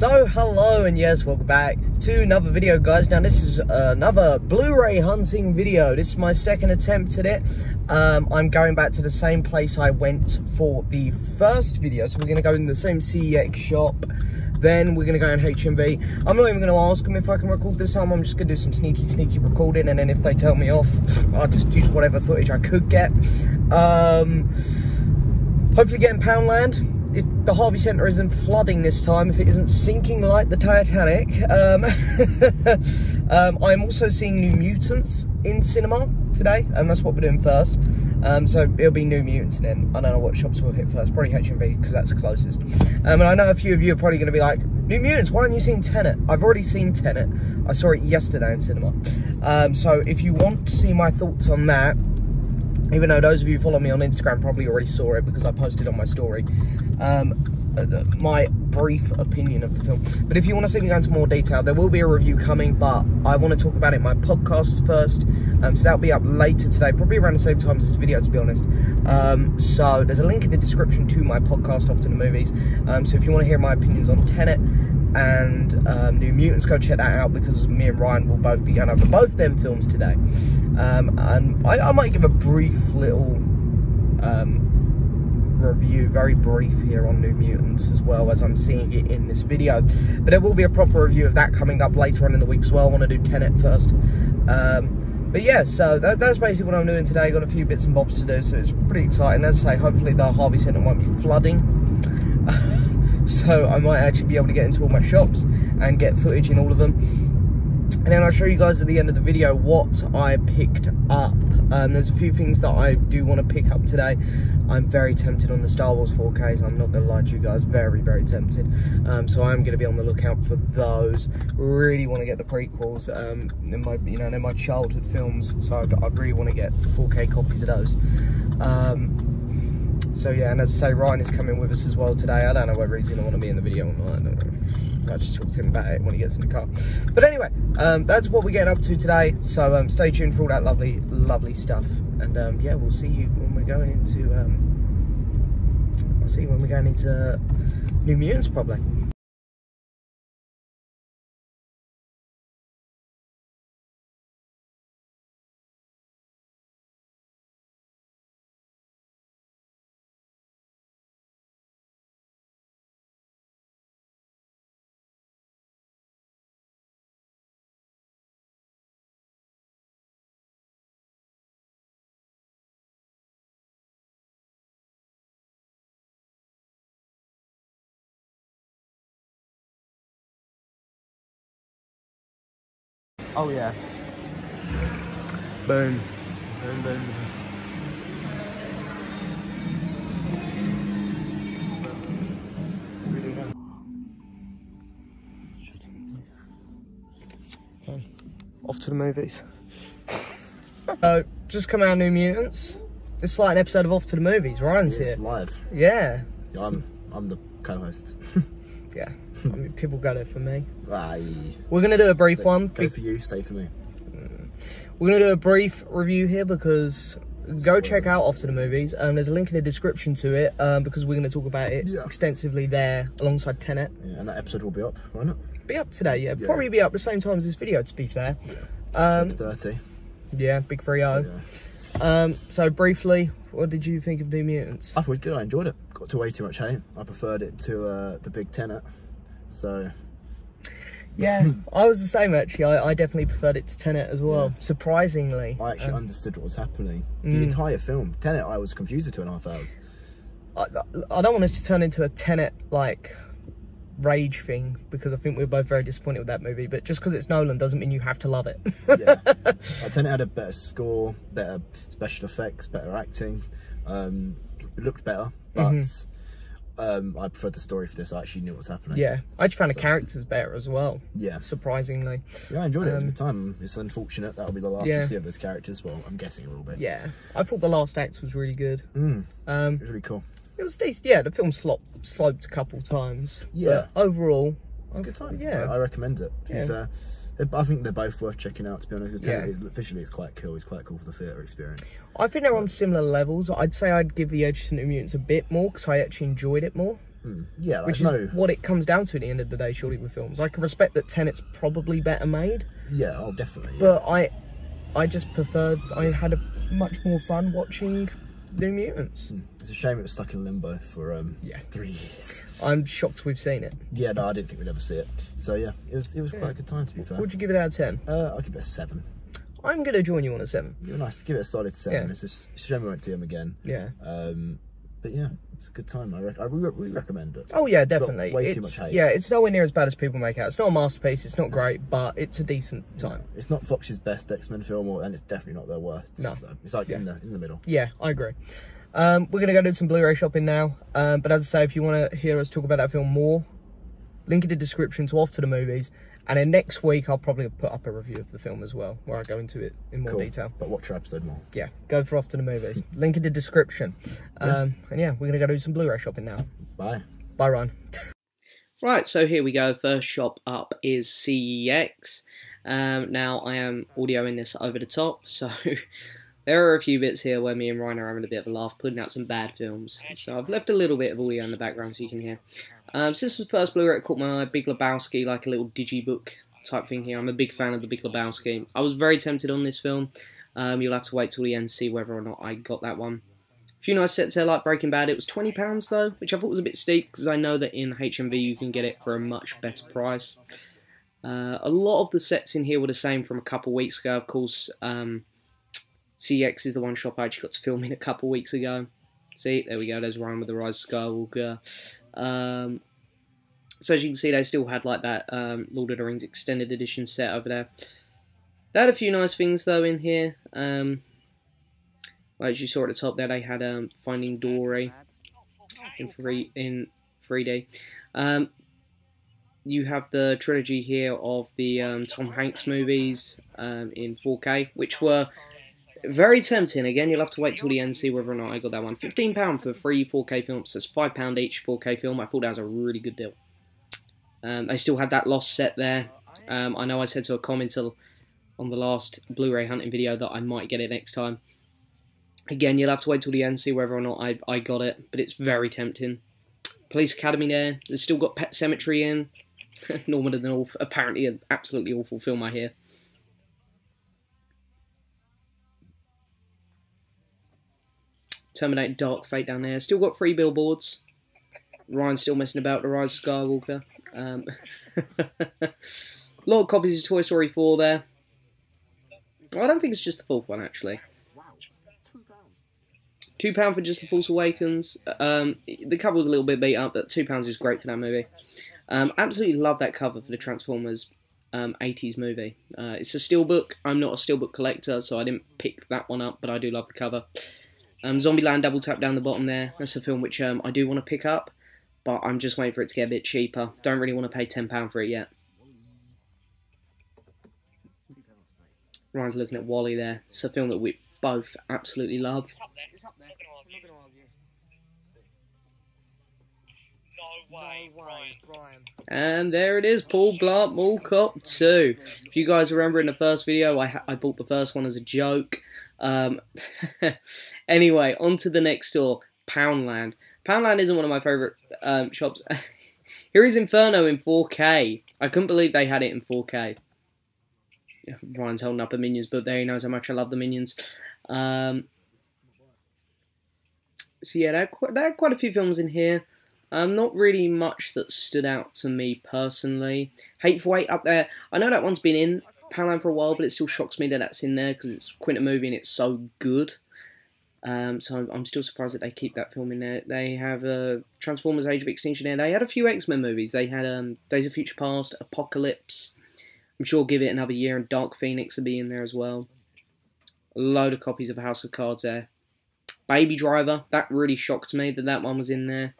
So hello and yes, welcome back to another video, guys. Now this is another Blu-ray hunting video. This is my second attempt at it. I'm going back to the same place I went for the first video, so we're going to go in the same CEX shop. Then we're going to go in HMV. I'm not even going to ask them if I can record this time. I'm just going to do some sneaky recording, and then if they tell me off, I'll just use whatever footage I could get. Hopefully getting Poundland. If the Harvey Centre isn't flooding this time, if it isn't sinking like the Titanic. I'm also seeing New Mutants in cinema today, and that's what we're doing first. So it'll be New Mutants, and then I don't know what shops we'll hit first. Probably HMV, because that's the closest. And I know a few of you are probably going to be like, New Mutants, why haven't you seen Tenet? I've already seen Tenet. I saw it yesterday in cinema. So if you want to see my thoughts on that, even though those of you who follow me on Instagram probably already saw it because I posted on my story, my brief opinion of the film. But if you want to see me go into more detail, there will be a review coming, but I want to talk about it in my podcast first. So that'll be up later today, probably around the same time as this video, to be honest. So there's a link in the description to my podcast, Off to the Movies. So if you want to hear my opinions on Tenet and New Mutants, go check that out, because me and Ryan will both be going over both them films today. And I might give a brief little review, very brief, here on New Mutants, as well as I'm seeing it in this video. But there will be a proper review of that coming up later on in the week as well. I want to do Tenet first. But yeah, so that's basically what I'm doing today. Got a few bits and bobs to do, so it's pretty exciting. As I say, hopefully the Harvey Centre won't be flooding. So I might actually be able to get into all my shops and get footage in all of them. And then I'll show you guys at the end of the video what I picked up. There's a few things that I do want to pick up today. I'm very tempted on the Star Wars 4Ks. I'm not going to lie to you guys, very tempted. So I'm going to be on the lookout for those. Really want to get the prequels. They're my childhood films, so I really want to get 4K copies of those. So yeah, and as I say, Ryan is coming with us as well today. I don't know whether he's going to want to be in the video or not. I don't know. I just talk to him about it when he gets in the car. But anyway, that's what we're getting up to today. So stay tuned for all that lovely stuff. And yeah, we'll see you when we're going into. I'll see you when we're going into New Mutants, probably. Oh yeah. Boom. Boom. Okay. Off to the movies. So, just come out New Mutants. It's like an episode of Off to the Movies. Ryan's here. Live. Yeah. I'm the co-host. Yeah. I mean, people go there for me. Aye. We're going to do a brief one. Go for you, stay for me. We're going to do a brief review here, because go check out Off to the Movies. There's a link in the description to it, because we're going to talk about it extensively there alongside Tenet. Yeah, and that episode will be up, won't it? Be up today, yeah. Probably be up the same time as this video, to be fair. Yeah. Episode 30. Yeah, big 3-0. Yeah. So briefly, what did you think of New Mutants? I thought it was good, I enjoyed it. Got to way too much hate. I preferred it to the big Tenet. So yeah, I was the same actually. I definitely preferred it to Tenet as well. Yeah. Surprisingly, I actually understood what was happening. The entire film, Tenet, I was confused for 2.5 hours. I don't want us to turn into a Tenet like rage thing, because I think we're both very disappointed with that movie. But just because it's Nolan doesn't mean you have to love it. Yeah, Tenet had a better score, better special effects, better acting. It looked better, but. I preferred the story for this. I actually knew what was happening. Yeah, I just found the characters better as well. Yeah, surprisingly. Yeah, I enjoyed it. It was a good time. It's unfortunate that'll be the last we see of those characters. Well, I'm guessing a little bit. Yeah, I thought the last act was really good. It was really cool. It was decent. Yeah, the film sloped a couple times. Yeah, but overall, it's a good time. Yeah, I recommend it. To be fair, I think they're both worth checking out, to be honest, because visually it's quite cool. It's quite cool for the theatre experience. I think they're on similar levels. I'd say I'd give the Age of New Mutants a bit more, because I actually enjoyed it more. Yeah, like, which is what it comes down to at the end of the day, surely, with films. I can respect that Tenet's probably better made. Yeah, oh, definitely. Yeah. But I just preferred, I had a much more fun watching New Mutants. It's a shame it was stuck in limbo for 3 years. I'm shocked we've seen it. Yeah, no, I didn't think we'd ever see it. So yeah, it was quite a good time, to be fair. Would you give it out of 10? I'll give it a 7. I'm going to join you on a 7. You're nice. Give it a solid 7. It's a shame we won't see him again. Yeah. But yeah, it's a good time. I recommend it. Oh yeah, definitely. Way too much hate. Yeah, it's nowhere near as bad as people make out. It's not a masterpiece. It's not great, but it's a decent time. It's not Fox's best X-Men film, and it's definitely not their worst. No, so it's like in the middle. Yeah, I agree. We're gonna go do some Blu-ray shopping now. But as I say, if you want to hear us talk about that film more, link in the description to Off to the Movies. And then next week, I'll probably put up a review of the film as well, where I go into it in more detail. But watch your episode more. Yeah, go for Off to the Movies. Link in the description. And yeah, we're going to go do some Blu-ray shopping now. Bye. Bye, Ryan. Right, so here we go. First shop up is CEX. Now, I am audioing this over the top, so there are a few bits here where me and Ryan are having a bit of a laugh, putting out some bad films. So I've left a little bit of audio in the background so you can hear. Since this was the first Blu-ray, it caught my eye. Big Lebowski, like a little digibook type thing here. I'm a big fan of the Big Lebowski. I was very tempted on this film. You'll have to wait till the end to see whether or not I got that one. A few nice sets there, like Breaking Bad. It was £20 though, which I thought was a bit steep, because I know that in HMV you can get it for a much better price. A lot of the sets in here were the same from a couple weeks ago. Of course, CEX is the one shop I actually got to film in a couple weeks ago. See, there we go, there's Ryan with the Rise of Skywalker. So as you can see, they still had like that Lord of the Rings extended edition set over there. They had a few nice things though in here. Like as you saw at the top there, they had Finding Dory in 3D. You have the trilogy here of the Tom Hanks movies in 4K, which were very tempting. Again, you'll have to wait till the end and see whether or not I got that one. £15 for 3 4K films. That's £5 each 4K film. I thought that was a really good deal. They still had that Lost set there. I know I said to a commenter on the last Blu-ray hunting video that I might get it next time. Again, you'll have to wait till the end and see whether or not I got it, but it's very tempting. Police Academy there. They've still got Pet Sematary in. Norman of the North. Apparently an absolutely awful film, I hear. Terminator Dark Fate down there. Still got 3 billboards. Ryan's still messing about the Rise of Skywalker. A lot of copies of Toy Story 4 there. Well, I don't think it's just the 4th one, actually. £2 for just The Force Awakens. The cover was a little bit beat up, but £2 is great for that movie. Absolutely love that cover for the Transformers 80s movie. It's a steelbook. I'm not a steelbook collector, so I didn't pick that one up, but I do love the cover. Zombieland Double Tap down the bottom there. That's a film which I do want to pick up, but I'm just waiting for it to get a bit cheaper. Don't really want to pay £10 for it yet. Ryan's looking at Wall-E there. It's a film that we both absolutely love. And there it is, Paul Blart Mall Cop 2. If you guys remember in the first video, I bought the first one as a joke. Anyway, on to the next store, Poundland. Poundland isn't one of my favourite shops. Here is Inferno in 4K. I couldn't believe they had it in 4K. Ryan's holding up a Minions book there. He knows how much I love the Minions. So yeah, there are quite a few films in here. Not really much that stood out to me personally. Hateful Eight up there. I know that one's been in Poundland for a while, but it still shocks me that that's in there because it's quite a movie and it's so good. So I'm still surprised that they keep that film in there. They have Transformers Age of Extinction there. They had a few X-Men movies. They had Days of Future Past, Apocalypse. I'm sure give it another year and Dark Phoenix will be in there as well. A load of copies of House of Cards there. Baby Driver. That really shocked me that that one was in there.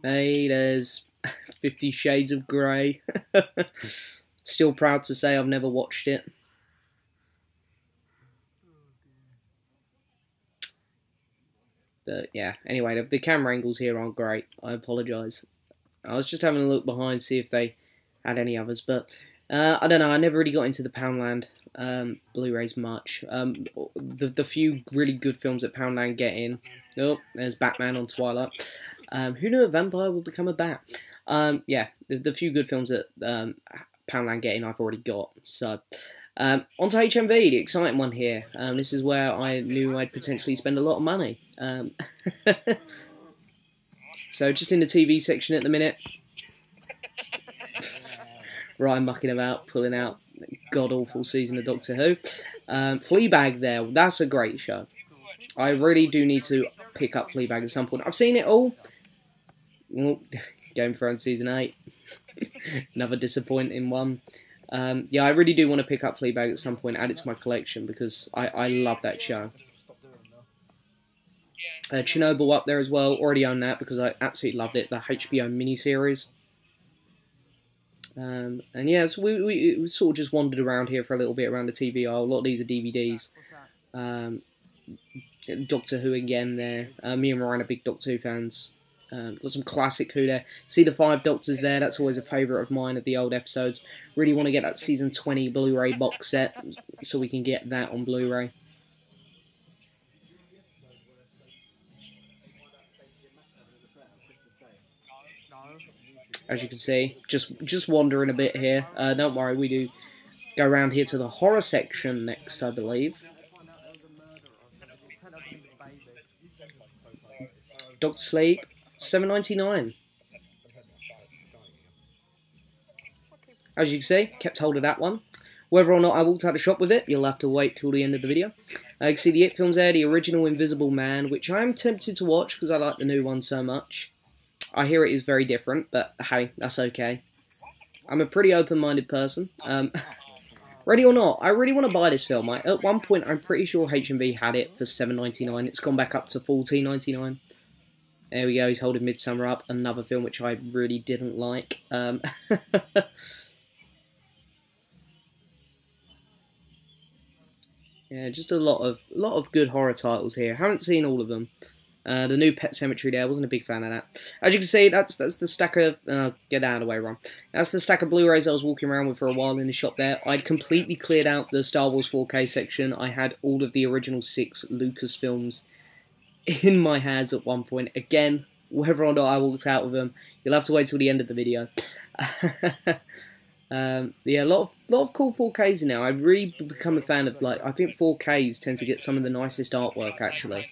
Hey, there's 50 Shades of Grey. Still proud to say I've never watched it. But yeah, anyway, the camera angles here aren't great. I apologise. I was just having a look behind, see if they had any others. But I don't know, I never really got into the Poundland Blu-rays much. The few really good films that Poundland get in. Oh, there's Batman on Twilight. Who knew a vampire would become a bat? Yeah, the few good films that Poundland get in, I've already got. So, onto HMV, the exciting one here. This is where I knew I'd potentially spend a lot of money. So, just in the TV section at the minute. Ryan mucking about, pulling out god-awful season of Doctor Who. Fleabag there, that's a great show. I really do need to pick up Fleabag at some point. I've seen it all. Oh, Game of Thrones Season 8. Another disappointing one. Yeah, I really do want to pick up Fleabag at some point, add it to my collection, because I love that show. Chernobyl up there as well, already own that because I absolutely loved it, the HBO miniseries. And yeah, so we sort of just wandered around here for a little bit around the TV aisle. A lot of these are DVDs. Doctor Who again there. Me and Ryan are big Doctor Who fans. Got some classic Who there. See the 5 Doctors there, that's always a favourite of mine of the old episodes. Really want to get that Season 20 Blu-ray box set so we can get that on Blu-ray. As you can see, just wandering a bit here. Don't worry, we do go around here to the horror section next, I believe. Doctor Sleep, $7.99. As you can see, kept hold of that one. Whether or not I walked out of the shop with it, you'll have to wait till the end of the video. You can see the It films there, the original Invisible Man, which I am tempted to watch because I like the new one so much. I hear it is very different, but hey, that's okay. I'm a pretty open-minded person. Ready or not, I really want to buy this film. At one point, I'm pretty sure HMV had it for $7.99. It's gone back up to $14.99. There we go, he's holding Midsummer up. Another film which I really didn't like. Yeah, just a lot of good horror titles here. Haven't seen all of them. The new Pet Sematary there, wasn't a big fan of that. As you can see, that's the stack of... get out of the way, Ron. That's the stack of Blu-rays I was walking around with for a while in the shop there. I'd completely cleared out the Star Wars 4K section. I had all of the original 6 Lucasfilms in my hands at one point. Again, whether or not I walked out with them, you'll have to wait till the end of the video. Yeah, a lot of cool 4Ks now. I've really become a fan of, like, I think 4Ks tend to get some of the nicest artwork, actually.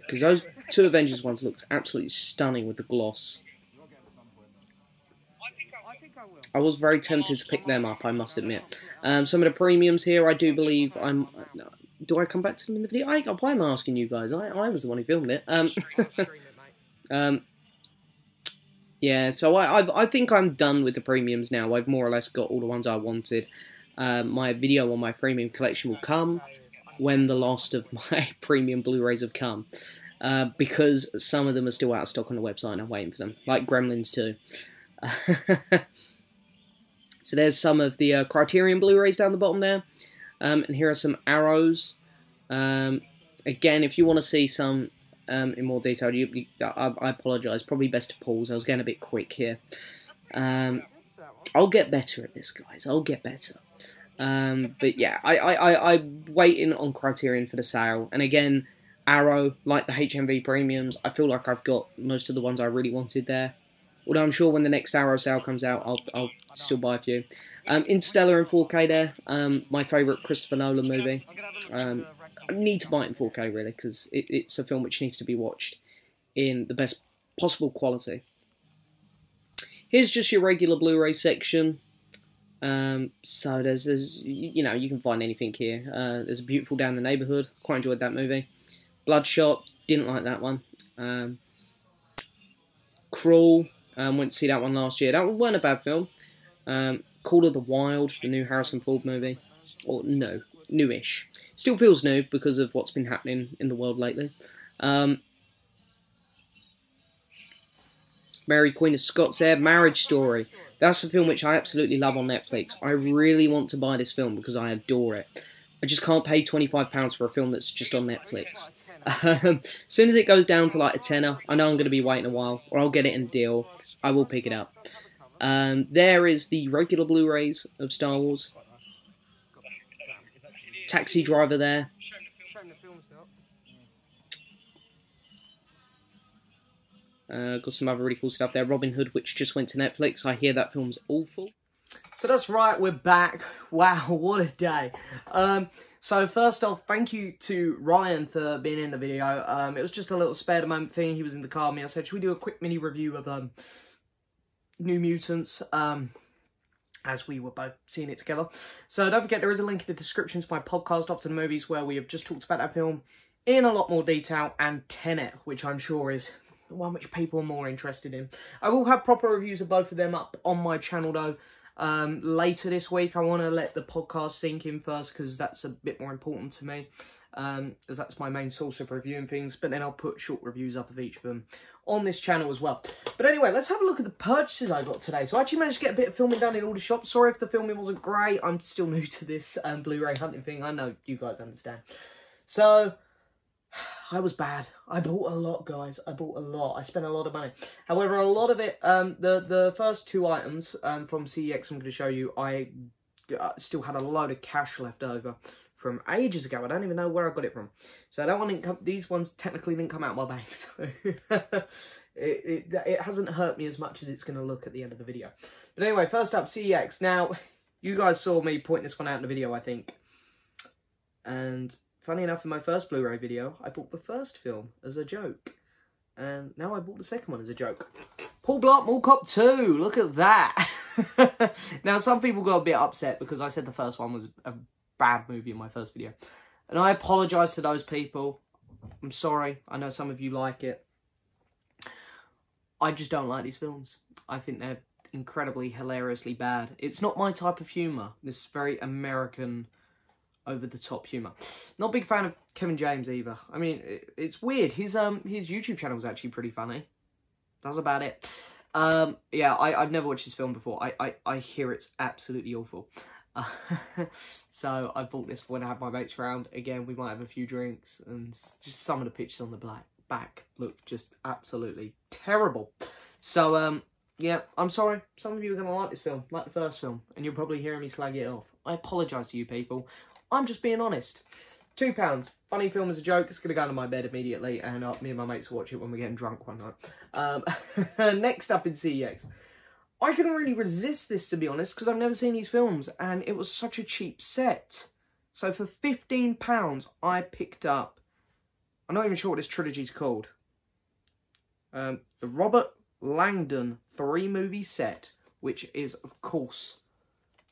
Because those 2 Avengers ones looked absolutely stunning with the gloss. I was very tempted to pick them up, I must admit. Some of the premiums here, I do believe I'm... Do I come back to them in the video? Why am I asking you guys? I was the one who filmed it. Yeah, so I think I'm done with the premiums now. I've more or less got all the ones I wanted. My video on my premium collection will come when the last of my premium Blu-rays have come. Because some of them are still out of stock on the website and I'm waiting for them. Like Gremlins 2. So there's some of the Criterion Blu-rays down the bottom there. And here are some Arrows. Again, if you want to see some in more detail, I apologise. Probably best to pause. I was getting a bit quick here. I'll get better at this, guys. I'll get better. But yeah, I'm waiting on Criterion for the sale. And again, Arrow, like the HMV premiums, I feel like I've got most of the ones I really wanted there. Although I'm sure when the next Arrow sale comes out, I'll still buy a few. Interstellar in 4K there, my favourite Christopher Nolan movie. I need to buy it in 4K really, because it's a film which needs to be watched in the best possible quality. Here's just your regular Blu-ray section. So there's you know, you can find anything here. There's a Beautiful Day in the Neighbourhood. Quite enjoyed that movie. Bloodshot, didn't like that one. Crawl, went to see that one last year. That one wasn't a bad film. Call of the Wild, the new Harrison Ford movie. Or no, newish. Still feels new because of what's been happening in the world lately. Mary Queen of Scots there, Marriage Story. That's a film which I absolutely love on Netflix. I really want to buy this film because I adore it. I just can't pay £25 for a film that's just on Netflix. As soon as it goes down to like a tenner, I know I'm going to be waiting a while, or I'll get it in a deal. I will pick it up. There is the regular Blu-rays of Star Wars. Taxi Driver there. Got some other really cool stuff there. Robin Hood, which just went to Netflix. I hear that film's awful. So that's right, we're back. Wow, what a day. So first off, thank you to Ryan for being in the video. It was just a little spare moment thing. He was in the car with me. I said, should we do a quick mini review of New Mutants? As we were both seeing it together. So don't forget, there is a link in the description to my podcast, After the Movies, where we have just talked about that film in a lot more detail, and Tenet, which I'm sure is the one which people are more interested in. I will have proper reviews of both of them up on my channel, though, later this week. I want to let the podcast sink in first, because that's a bit more important to me, as that's my main source of reviewing things, but then I'll put short reviews up of each of them on this channel as well. But anyway, let's have a look at the purchases I got today. So I actually managed to get a bit of filming done in all the shops. Sorry if the filming wasn't great. I'm still new to this Blu-ray hunting thing. I know you guys understand. So I was bad. I bought a lot, guys. I bought a lot. I spent a lot of money. However, a lot of it, the first two items from CEX I'm going to show you, I still had a load of cash left over from ages ago. I don't even know where I got it from. So that one didn't come, these ones technically didn't come out of my bank. So it hasn't hurt me as much as it's going to look at the end of the video. But anyway, first up, CEX. Now, you guys saw me point this one out in the video, I think. And funny enough, in my first Blu-ray video, I bought the first film as a joke. And now I bought the second one as a joke. Paul Blart Mall Cop 2. Look at that. Now, some people got a bit upset because I said the first one was a bad movie in my first video. And I apologise to those people. I'm sorry. I know some of you like it. I just don't like these films. I think they're incredibly, hilariously bad. It's not my type of humour. This very American, over-the-top humour. Not a big fan of Kevin James either. I mean, it's weird. His YouTube channel is actually pretty funny. That's about it. Yeah, I've never watched his film before. I hear it's absolutely awful. So I bought this when I had my mates around. Again, we might have a few drinks, and just some of the pictures on the back look just absolutely terrible. So, yeah, I'm sorry. Some of you are going to like this film, like the first film, and you're probably hearing me slag it off. I apologise to you people. I'm just being honest. £2. Funny film as a joke. It's going to go to my bed immediately, and me and my mates will watch it when we're getting drunk one night. Next up in CEX. I couldn't really resist this, to be honest, because I've never seen these films, and it was such a cheap set. So for £15, I picked up, I'm not even sure what this trilogy's called, the Robert Langdon 3-movie set, which is, of course,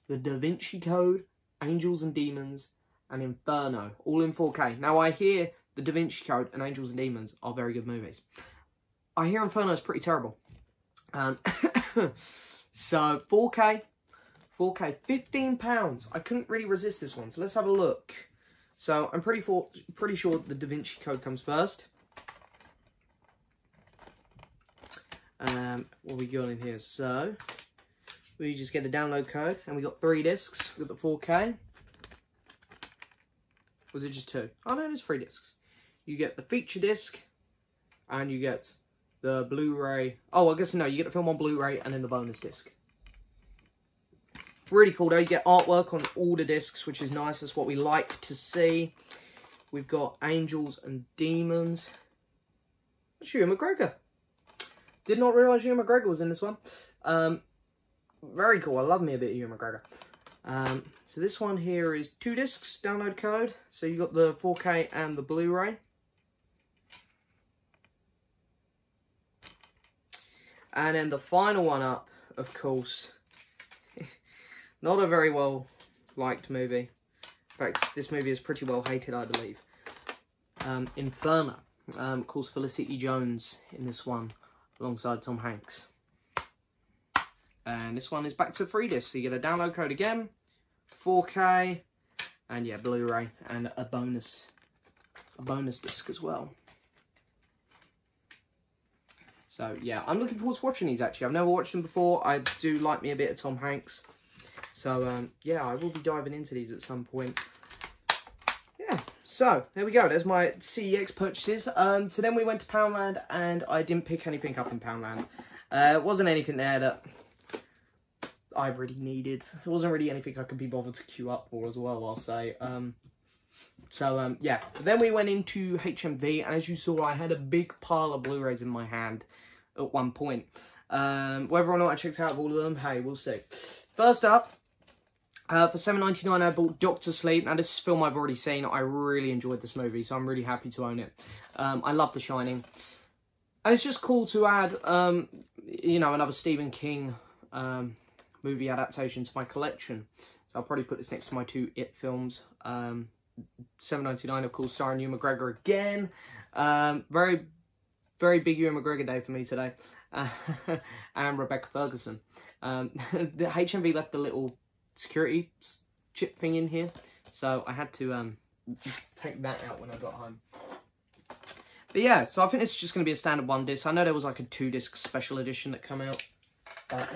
The Da Vinci Code, Angels and Demons, and Inferno, all in 4K. Now, I hear The Da Vinci Code and Angels and Demons are very good movies. I hear Inferno is pretty terrible. So 4K, £15. I couldn't really resist this one. So let's have a look. So I'm pretty sure the Da Vinci Code comes first. What we got in here? So we just get the download code, and we got 3 discs. We got the 4K. Was it just 2? Oh no, there's 3 discs. You get the feature disc, and you get the Blu-ray. Oh, I guess no, you get the film on Blu-ray and then the bonus disc. Really cool though. You get artwork on all the discs, which is nice. That's what we like to see. We've got Angels and Demons. That's Ewan McGregor. Did not realise Ewan McGregor was in this one. Very cool. I love me a bit of Ewan McGregor. So this one here is 2 discs, download code. So you got the 4K and the Blu-ray. And then the final one up, of course, not a very well liked movie. In fact, this movie is pretty well hated, I believe. Inferno. Of course, Felicity Jones in this one, alongside Tom Hanks. And this one is back to 3 discs. So you get a download code again, 4K, and yeah, Blu-ray, and a bonus disc as well. So, yeah, I'm looking forward to watching these, actually. I've never watched them before. I do like me a bit of Tom Hanks. So, yeah, I will be diving into these at some point. Yeah, so, there we go. There's my CEX purchases. So then we went to Poundland, and I didn't pick anything up in Poundland. Wasn't anything there that I really needed. There wasn't really anything I could be bothered to queue up for as well, I'll say. Yeah. But then we went into HMV, and as you saw, I had a big pile of Blu-rays in my hand at one point. Whether or not I checked out all of them, hey, we'll see. First up, for $7.99, I bought Doctor Sleep. Now, this is a film I've already seen. I really enjoyed this movie, so I'm really happy to own it. I love The Shining. And it's just cool to add, you know, another Stephen King movie adaptation to my collection. So I'll probably put this next to my two It films. $7.99, of course, starring Ewan McGregor again. Very, very big Ewan McGregor day for me today. And Rebecca Ferguson. The HMV left the little security chip thing in here, so I had to take that out when I got home. But yeah, so I think this is just going to be a standard 1-disc. I know there was like a 2-disc special edition that came out, but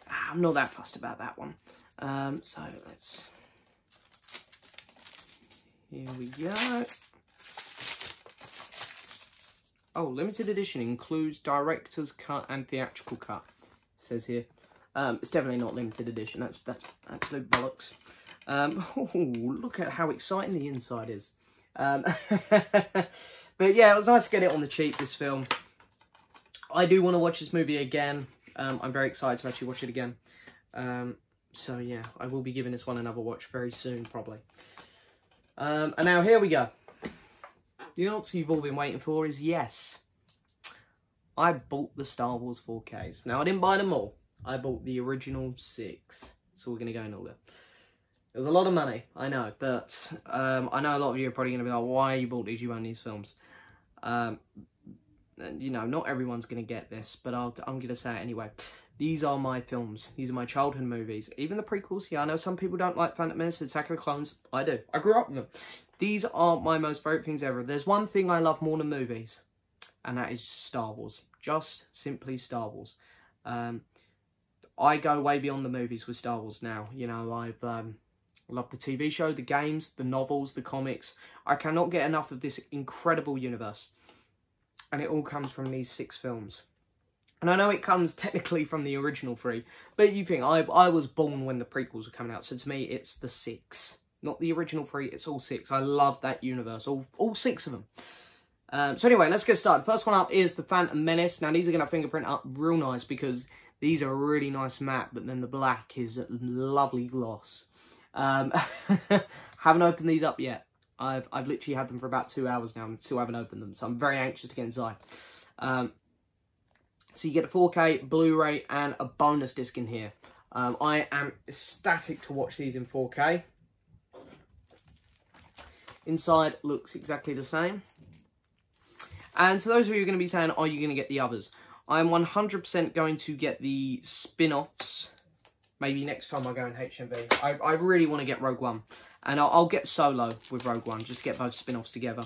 I'm not that fussed about that one. So let's... Here we go. Oh, limited edition includes director's cut and theatrical cut, it says here. It's definitely not limited edition. That's absolute bollocks. Oh, look at how exciting the inside is. But yeah, it was nice to get it on the cheap, this film. I do want to watch this movie again. I'm very excited to actually watch it again. So yeah, I will be giving this one another watch very soon, probably. And now here we go. The answer you've all been waiting for is yes. I bought the Star Wars 4Ks. Now, I didn't buy them all. I bought the original 6. So we're going to go in order. It was a lot of money, I know. But I know a lot of you are probably going to be like, why you bought these? You own these films. And, you know, not everyone's going to get this. But I'm going to say it anyway. These are my films. These are my childhood movies. Even the prequels. Yeah, I know some people don't like Phantom Menace, Attack of the Clones. I do. I grew up with them. These are my most favourite things ever. There's one thing I love more than movies. And that is Star Wars. Just simply Star Wars. I go way beyond the movies with Star Wars now. You know, I've loved the TV show, the games, the novels, the comics. I cannot get enough of this incredible universe. And it all comes from these 6 films. And I know it comes technically from the original 3. But you think, I was born when the prequels were coming out. So to me, it's the 6. Not the original 3, it's all 6. I love that universe, all 6 of them. So anyway, let's get started. First one up is the Phantom Menace. Now, these are going to fingerprint up real nice because these are a really nice matte, but then the black is a lovely gloss. Haven't opened these up yet. I've literally had them for about 2 hours now and still haven't opened them, so I'm very anxious to get inside. So you get a 4K, Blu-ray, and a bonus disc in here. I am ecstatic to watch these in 4K. Inside looks exactly the same. And to those of you who are going to be saying, are you going to get the others? I'm 100% going to get the spin-offs. Maybe next time I go in HMV. I really want to get Rogue One. And I'll get Solo with Rogue One. Just get both spin-offs together.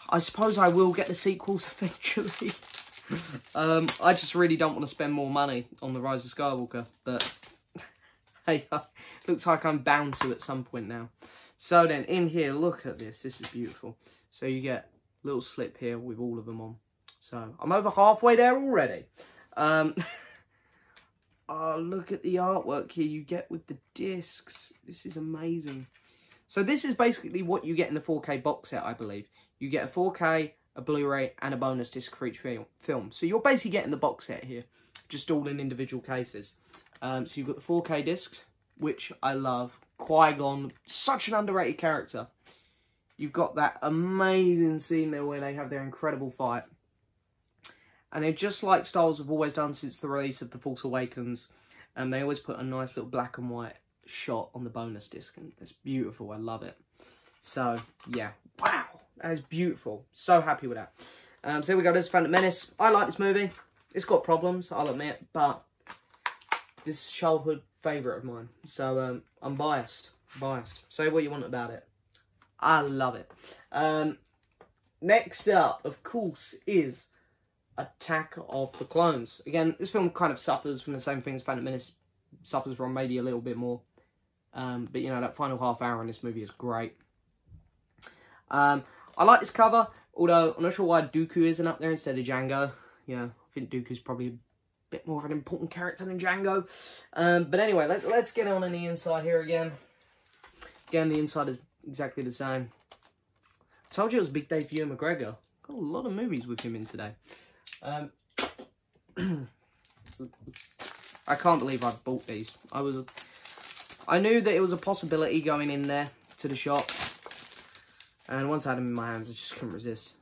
I suppose I will get the sequels eventually. I just really don't want to spend more money on The Rise of Skywalker. But hey, looks like I'm bound to at some point now. So then, in here, look at this. This is beautiful. So you get a little slip here with all of them on. So I'm over halfway there already. Oh, look at the artwork here you get with the discs. This is amazing. So this is basically what you get in the 4K box set, I believe. You get a 4K, a Blu-ray, and a bonus disc for each film. So you're basically getting the box set here, just all in individual cases. So you've got the 4K discs, which I love. Qui-Gon, such an underrated character. You've got that amazing scene there where they have their incredible fight. And they're just like Star Wars have always done since the release of The Force Awakens. And they always put a nice little black and white shot on the bonus disc. And it's beautiful. I love it. So, yeah. Wow. That is beautiful. So happy with that. So here we go. There's Phantom Menace. I like this movie. It's got problems, I'll admit. But this is a childhood favourite of mine. So I'm biased. Say what you want about it. I love it. Next up, of course, is Attack of the Clones. Again, this film kind of suffers from the same thing as Phantom Menace suffers from, maybe a little bit more. But, you know, that final half hour in this movie is great. I like this cover, although I'm not sure why Dooku isn't up there instead of Jango. Yeah, I think Dooku's probably bit more of an important character than Django. But anyway, let's get on the inside here again. Again, the inside is exactly the same. I told you it was a big day for Ewan McGregor. Got a lot of movies with him in today. I can't believe I bought these. I knew that it was a possibility going in there to the shop. And once I had them in my hands, I just couldn't resist.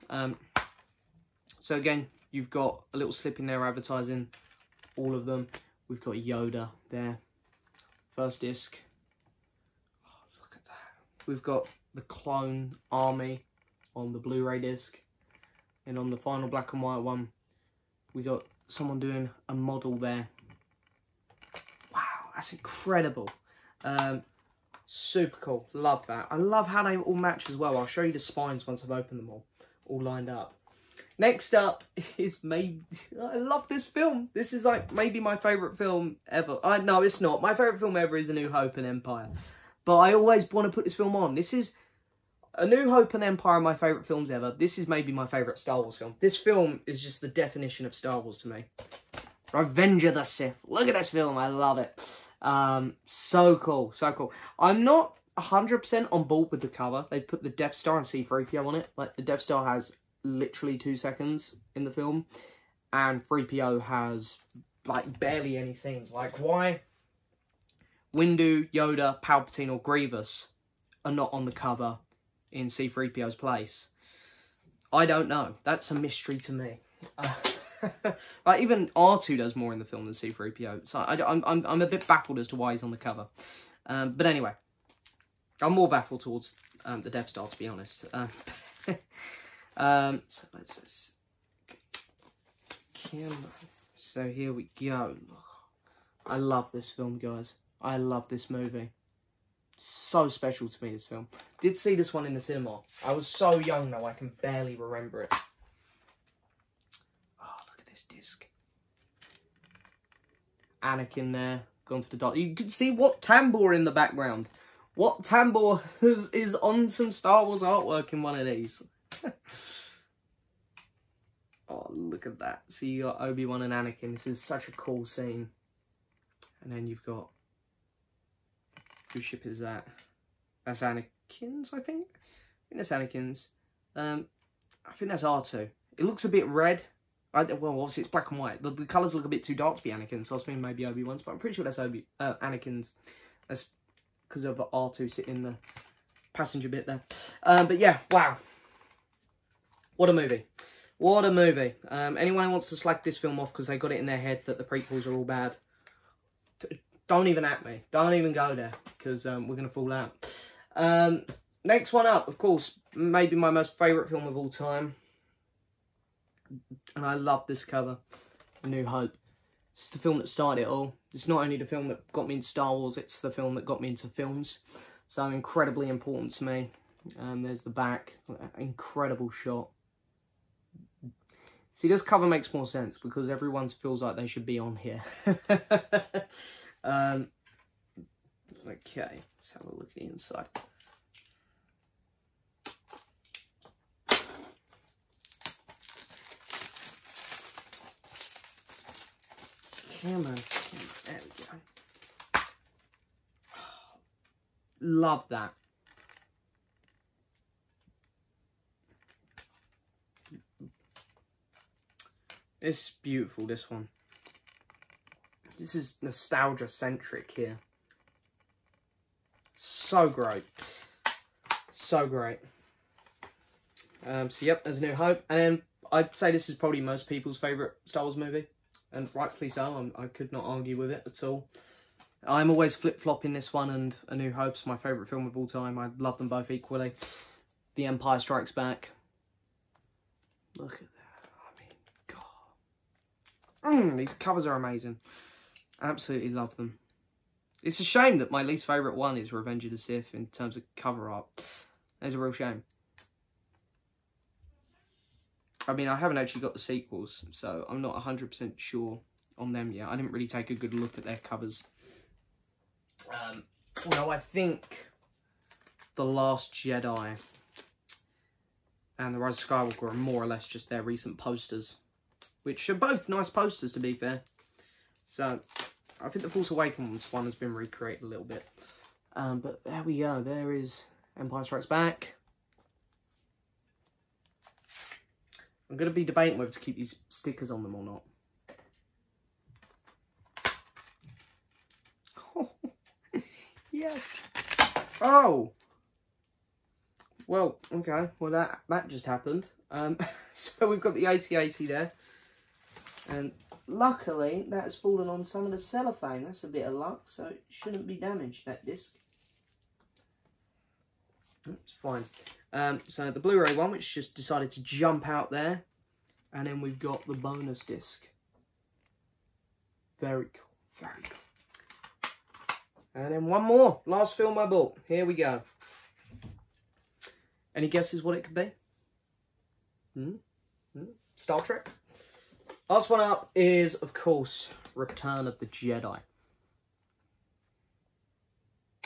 So again, you've got a little slip in there advertising all of them. We've got Yoda there. First disc. Oh, look at that. We've got the Clone Army on the Blu-ray disc. And on the final black and white one, we got someone doing a model there. Wow, that's incredible. Super cool. Love that. I love how they all match as well. I'll show you the spines once I've opened them all lined up. Next up is I love this film. This is like maybe my favourite film ever. No, it's not. My favourite film ever is A New Hope and Empire. But I always want to put this film on. This is A New Hope and Empire are my favourite films ever. This is maybe my favourite Star Wars film. This film is just the definition of Star Wars to me. Revenge of the Sith. Look at this film. I love it. So cool. So cool. I'm not 100% on board with the cover. They've put the Death Star and C-3PO on it. Like, the Death Star has literally 2 seconds in the film. And 3PO has, like, barely any scenes. Like, why Windu, Yoda, Palpatine or Grievous are not on the cover in C-3PO's place? I don't know. That's a mystery to me. Like, even R2 does more in the film than C-3PO. So I'm a bit baffled as to why he's on the cover. But anyway, I'm more baffled towards the Death Star, to be honest. So let's camera. So here we go. I love this film, guys. I love this movie. So special to me, this film. Did see this one in the cinema. I was so young though, I can barely remember it. Oh, look at this disc. Anakin there, gone to the dark. You can see Wat Tambor in the background. Wat Tambor is on some Star Wars artwork in one of these. Oh, look at that. So you got Obi-Wan and Anakin. This is such a cool scene. And then you've got... whose ship is that? That's Anakin's, I think. I think that's Anakin's. I think that's R2. It looks a bit red. Well, obviously it's black and white. The colours look a bit too dark to be Anakin's, so I was thinking maybe Obi-Wan's, but I'm pretty sure that's Anakin's. That's because of R2 sitting in the passenger bit there. But yeah, wow. What a movie. What a movie. Anyone who wants to slag this film off because they got it in their head that the prequels are all bad, don't even at me. Don't even go there, because we're going to fall out. Next one up, of course, maybe my most favourite film of all time. And I love this cover, A New Hope. It's the film that started it all. It's not only the film that got me into Star Wars, it's the film that got me into films. So incredibly important to me. There's the back. Incredible shot. See, this cover makes more sense because everyone feels like they should be on here. Okay, let's have a look at the inside. Camera, there we go. Love that. It's beautiful, this one. This is nostalgia-centric here. So great. So great. So, yep, there's A New Hope. And I'd say this is probably most people's favourite Star Wars movie. And rightfully so. I could not argue with it at all. I'm always flip-flopping this one and A New Hope's my favourite film of all time. I love them both equally. The Empire Strikes Back. Look at that. These covers are amazing. Absolutely love them. It's a shame that my least favourite one is Revenge of the Sith in terms of cover art. It's a real shame. I mean, I haven't actually got the sequels, so I'm not 100% sure on them yet. I didn't really take a good look at their covers. Although I think The Last Jedi and The Rise of Skywalker are more or less just their recent posters. Which are both nice posters, to be fair. So, I think the Force Awakens one has been recreated a little bit. But there we go. There is Empire Strikes Back. I'm going to be debating whether to keep these stickers on them or not. Oh, yes. Oh! Well, okay. Well, that just happened. So we've got the 8080 there. And luckily, that has fallen on some of the cellophane. That's a bit of luck, so it shouldn't be damaged, that disc. It's fine. So the Blu-ray one, which just decided to jump out there. And then we've got the bonus disc. Very cool. Very cool. And then one more. Last film I bought. Here we go. Any guesses what it could be? Star Trek? Last one up is, of course, Return of the Jedi.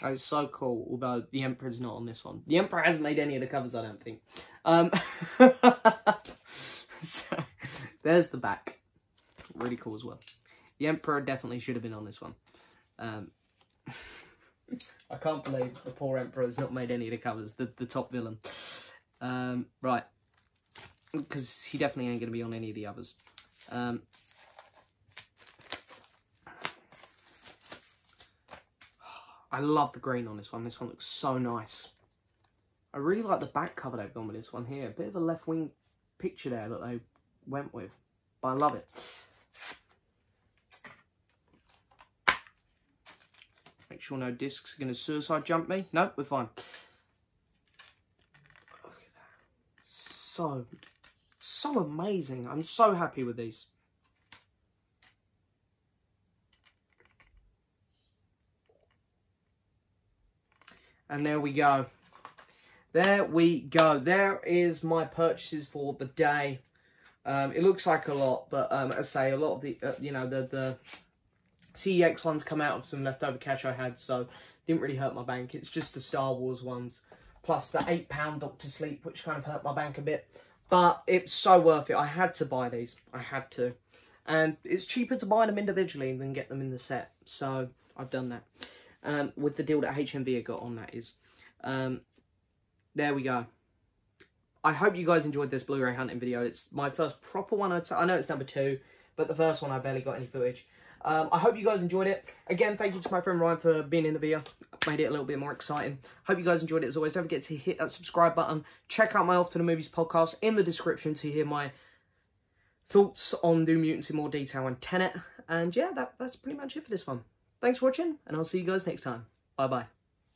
It's so cool, although the Emperor's not on this one. The Emperor hasn't made any of the covers, I don't think. So, there's the back. Really cool as well. The Emperor definitely should have been on this one. I can't believe the poor Emperor has not made any of the covers. The top villain. Right. Because he definitely ain't going to be on any of the others. I love the green on this one. This one looks so nice. I really like the back cover they've gone with this one here. A bit of a left wing picture there that they went with. But I love it. Make sure no discs are going to suicide jump me. No, we're fine. Look at that. So amazing. I'm so happy with these. And there we go. There we go. There is my purchases for the day. It looks like a lot, but as I say, a lot of the, you know, the CEX ones come out of some leftover cash I had, so didn't really hurt my bank. It's just the Star Wars ones, plus the £8 Doctor Sleep, which kind of hurt my bank a bit. But it's so worth it. I had to buy these. I had to. And it's cheaper to buy them individually than get them in the set. So I've done that. With the deal that HMV had got on, that is. There we go. I hope you guys enjoyed this Blu-ray hunting video. It's my first proper one. I know it's number 2, but the first one I barely got any footage. I hope you guys enjoyed it. Again, thank you to my friend Ryan for being in the video. Made it a little bit more exciting. Hope you guys enjoyed it as always. Don't forget to hit that subscribe button. Check out my Off to the Movies podcast in the description to hear my thoughts on New Mutants in more detail and Tenet. And yeah, that's pretty much it for this one. Thanks for watching, and I'll see you guys next time. Bye-bye.